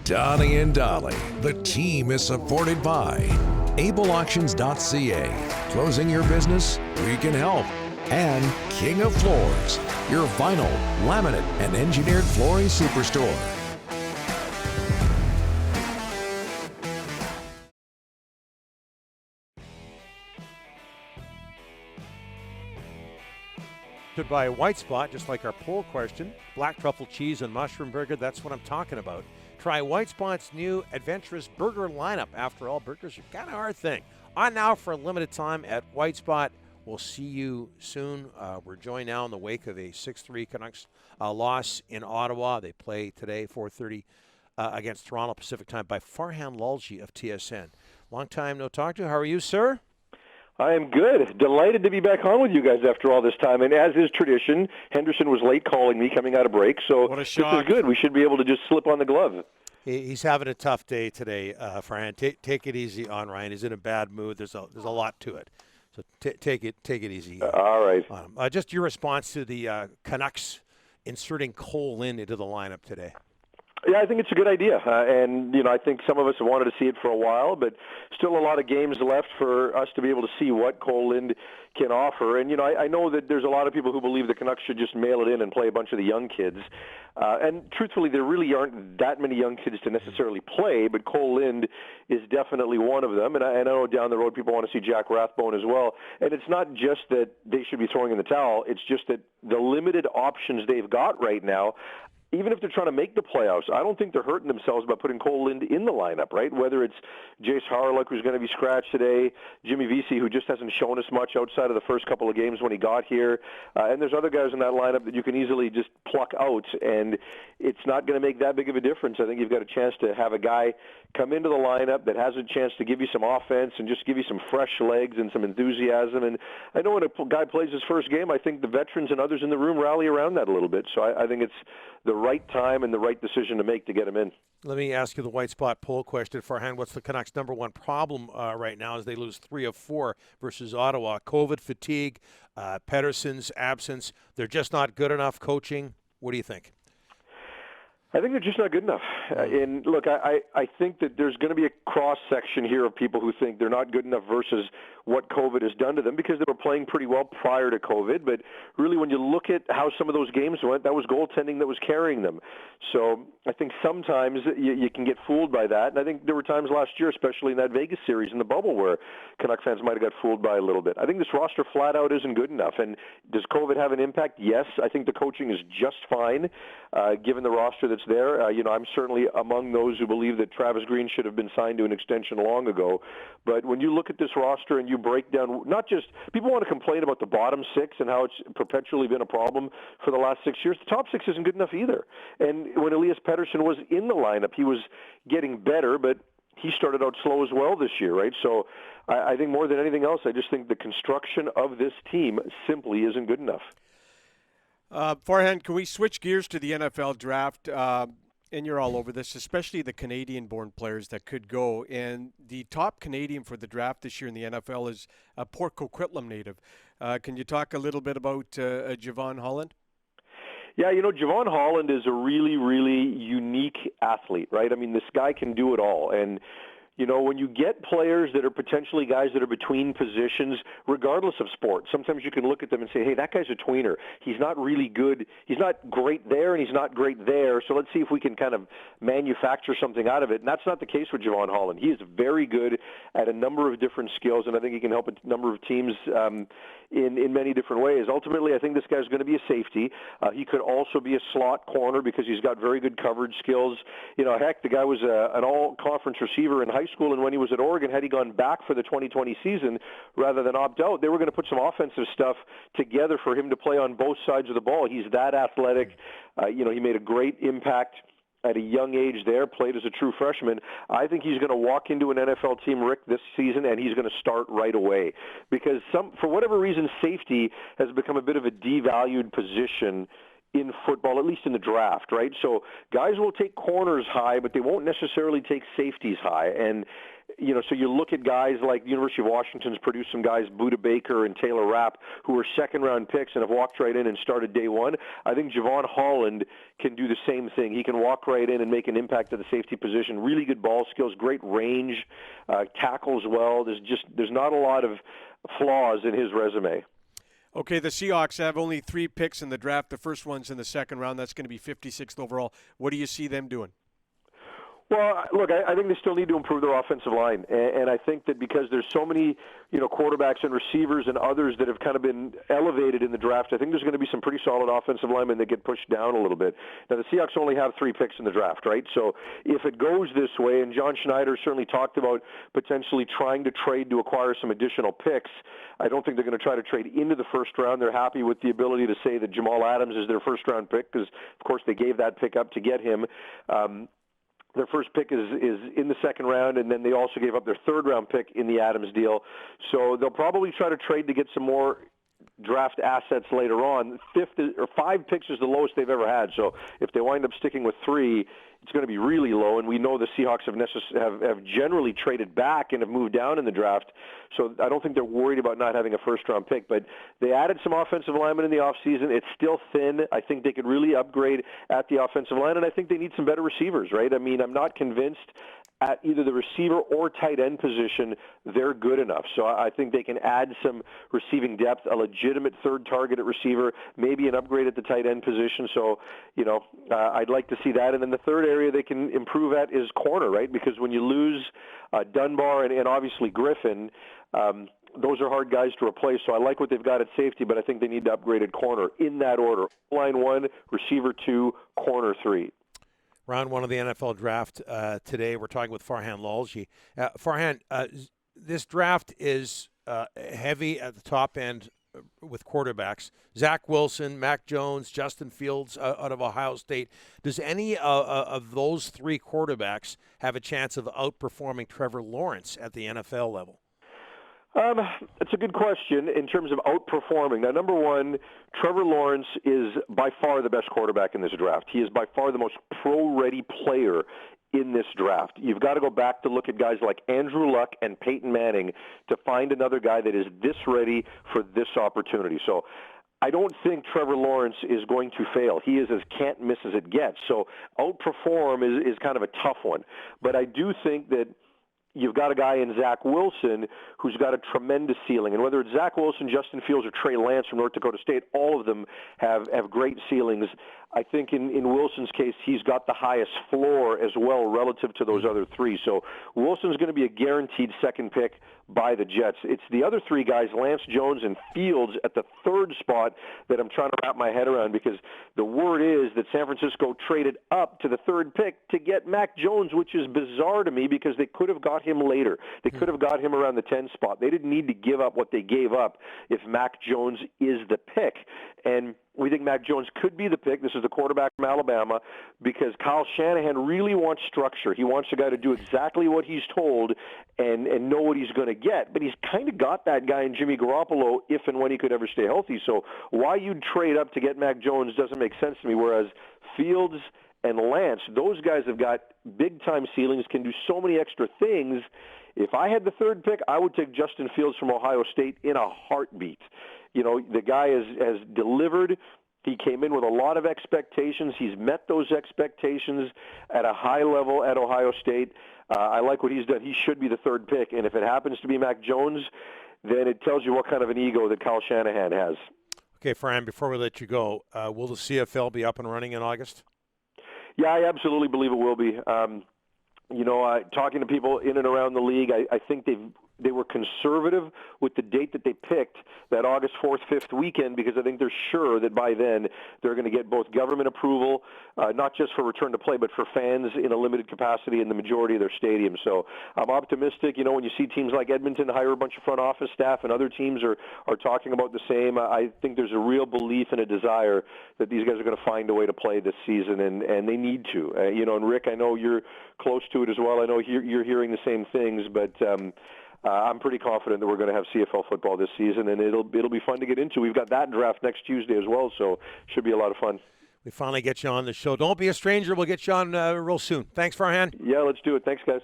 Donnie and Dolly. The team is supported by ableauctions.ca. Closing your business? We can help. And King of Floors, your vinyl, laminate, and engineered flooring superstore. By White Spot, just like our poll question, black truffle cheese and mushroom burger, that's what I'm talking about. Try White Spot's new adventurous burger lineup. After all, burgers are kind of our thing. On now for a limited time at White Spot. We'll see you soon. We're joined now in the wake of a 6-3 Canucks loss in Ottawa. They play today, 4:30 against Toronto Pacific time by Farhan Lalji of TSN. Long time no talk to. How are you, sir? I am good. Delighted to be back on with you guys after all this time. And as is tradition, Henderson was late calling me coming out of break. So what a this shock. is good. We should be able to just slip on the glove. He's having a tough day today, Farhan. Take it easy on Ryan. He's in a bad mood. There's a lot to it. So take it easy. All right. Just your response to the Canucks inserting Cole Lind into the lineup today. Yeah, I think it's a good idea. And, I think some of us have wanted to see it for a while, but still a lot of games left for us to be able to see what Cole Lind can offer. And, I know that there's a lot of people who believe the Canucks should just mail it in and play a bunch of the young kids. And truthfully, there really aren't that many young kids to necessarily play, but Cole Lind is definitely one of them. And I know down the road people want to see Jack Rathbone as well. And it's not just that they should be throwing in the towel. It's just that the limited options they've got right now, even if they're trying to make the playoffs, I don't think they're hurting themselves by putting Cole Lind in the lineup, right? Whether it's Jace Harlock, who's going to be scratched today, Jimmy Vesey, who just hasn't shown us much outside of the first couple of games when he got here, and there's other guys in that lineup that you can easily just pluck out, and it's not going to make that big of a difference. I think you've got a chance to have a guy come into the lineup that has a chance to give you some offense and just give you some fresh legs and some enthusiasm. And I know when a guy plays his first game, I think the veterans and others in the room rally around that a little bit. So I think it's the right time and the right decision to make to get him in. Let me ask you the White Spot poll question, Farhan. What's the Canucks' number one problem right now as they lose 3 of 4 versus Ottawa? COVID fatigue, Pettersson's absence. They're just not good enough coaching. What do you think? I think they're just not good enough. And look, I think that there's going to be a cross-section here of people who think they're not good enough versus what COVID has done to them, because they were playing pretty well prior to COVID. But really, when you look at how some of those games went, that was goaltending that was carrying them. So I think sometimes you can get fooled by that. And I think there were times last year, especially in that Vegas series in the bubble, where Canuck fans might have got fooled by a little bit. I think this roster flat out isn't good enough. And does COVID have an impact? Yes. I think the coaching is just fine, given the roster that's there. I'm certainly among those who believe that Travis Green should have been signed to an extension long ago. But when you look at this roster and you break down, not just people want to complain about the bottom 6 and how it's perpetually been a problem for the last 6 years. The top 6 isn't good enough either. And when Elias Pettersson was in the lineup, he was getting better, but he started out slow as well this year, right? So I think more than anything else, I just think the construction of this team simply isn't good enough. Farhan, can we switch gears to the NFL draft? And you're all over this, especially the Canadian-born players that could go. And the top Canadian for the draft this year in the NFL is a Port Coquitlam native. Can you talk a little bit about Javon Holland? Yeah, Javon Holland is a really, really unique athlete, right? I mean, this guy can do it all. And when you get players that are potentially guys that are between positions, regardless of sport, sometimes you can look at them and say, hey, that guy's a tweener. He's not really good. He's not great there, and he's not great there. So let's see if we can kind of manufacture something out of it. And that's not the case with Javon Holland. He is very good at a number of different skills, and I think he can help a number of teams in many different ways. Ultimately, I think this guy's going to be a safety. He could also be a slot corner because he's got very good coverage skills. Heck, the guy was an all-conference receiver in high school, and when he was at Oregon, had he gone back for the 2020 season rather than opt out, they were going to put some offensive stuff together for him to play on both sides of the ball. He's that athletic. He made a great impact at a young age there, played as a true freshman. I think he's going to walk into an NFL team, Rick, this season, and he's going to start right away. Because for whatever reason, safety has become a bit of a devalued position in football, at least in the draft, right? So guys will take corners high, but they won't necessarily take safeties high. And So you look at guys like the University of Washington's produced some guys, Buda Baker and Taylor Rapp, who were second-round picks and have walked right in and started day one. I think Javon Holland can do the same thing. He can walk right in and make an impact at the safety position. Really good ball skills, great range, tackles well. There's not a lot of flaws in his resume. Okay, the Seahawks have only 3 picks in the draft. The first one's in the second round. That's going to be 56th overall. What do you see them doing? Well, look, I think they still need to improve their offensive line, and I think that because there's so many, quarterbacks and receivers and others that have kind of been elevated in the draft, I think there's going to be some pretty solid offensive linemen that get pushed down a little bit. Now, the Seahawks only have 3 picks in the draft, right? So if it goes this way, and John Schneider certainly talked about potentially trying to trade to acquire some additional picks, I don't think they're going to try to trade into the first round. They're happy with the ability to say that Jamal Adams is their first-round pick because, of course, they gave that pick up to get him. Their first pick is in the second round, and then they also gave up their third-round pick in the Adams deal. So they'll probably try to trade to get some more draft assets later on. 5 picks is the lowest they've ever had. So if they wind up sticking with 3, it's going to be really low. And we know the Seahawks have generally traded back and have moved down in the draft. So I don't think they're worried about not having a first-round pick. But they added some offensive linemen in the offseason. It's still thin. I think they could really upgrade at the offensive line, and I think they need some better receivers, right? I mean, I'm not convinced at either the receiver or tight end position they're good enough. So I think they can add some receiving depth, a legitimate third target at receiver, maybe an upgrade at the tight end position. So, I'd like to see that. And then the third area they can improve at is corner, right? Because when you lose Dunbar and obviously Griffin, those are hard guys to replace. So I like what they've got at safety, but I think they need to upgrade at corner in that order. Line 1, receiver 2, corner 3. Round 1 of the NFL draft today. We're talking with Farhan Lalji. Farhan, this draft is heavy at the top end with quarterbacks. Zach Wilson, Mac Jones, Justin Fields out of Ohio State. Does any of those 3 quarterbacks have a chance of outperforming Trevor Lawrence at the NFL level? That's a good question in terms of outperforming. Now, number one, Trevor Lawrence is by far the best quarterback in this draft. He is by far the most pro-ready player in this draft. You've got to go back to look at guys like Andrew Luck and Peyton Manning to find another guy that is this ready for this opportunity. So I don't think Trevor Lawrence is going to fail. He is as can't miss as it gets. So outperform is kind of a tough one. But I do think that you've got a guy in Zach Wilson who's got a tremendous ceiling. And whether it's Zach Wilson, Justin Fields, or Trey Lance from North Dakota State, all of them have great ceilings. I think in Wilson's case, he's got the highest floor as well relative to those other 3. So Wilson's going to be a guaranteed second pick by the Jets. It's the other 3 guys, Lance Jones and Fields, at the 3rd spot that I'm trying to wrap my head around, because the word is that San Francisco traded up to the 3rd pick to get Mac Jones, which is bizarre to me because they could have got him later. They could have got him around the 10 spot. They didn't need to give up what they gave up if Mac Jones is the pick. And we think Mac Jones could be the pick. This is the quarterback from Alabama, because Kyle Shanahan really wants structure. He wants a guy to do exactly what he's told and know what he's going to get. But he's kind of got that guy in Jimmy Garoppolo if and when he could ever stay healthy. So why you'd trade up to get Mac Jones doesn't make sense to me, whereas Fields and Lance, those guys have got big-time ceilings, can do so many extra things. If I had the 3rd pick, I would take Justin Fields from Ohio State in a heartbeat. The guy has delivered. He came in with a lot of expectations. He's met those expectations at a high level at Ohio State. I like what he's done. He should be the 3rd pick. And if it happens to be Mac Jones, then it tells you what kind of an ego that Kyle Shanahan has. Okay, Fran, before we let you go, will the CFL be up and running in August? Yeah, I absolutely believe it will be. Talking to people in and around the league, I think they were conservative with the date that they picked, that August 4th, 5th weekend, because I think they're sure that by then they're going to get both government approval, not just for return to play, but for fans in a limited capacity in the majority of their stadiums. So I'm optimistic. When you see teams like Edmonton hire a bunch of front office staff and other teams are talking about the same, I think there's a real belief and a desire that these guys are going to find a way to play this season, and they need to. And Rick, I know you're close to it as well. I know you're hearing the same things, but I'm pretty confident that we're going to have CFL football this season, and it'll be fun to get into. We've got that draft next Tuesday as well, so should be a lot of fun. We finally get you on the show. Don't be a stranger. We'll get you on real soon. Thanks, Farhan. Yeah, let's do it. Thanks, guys.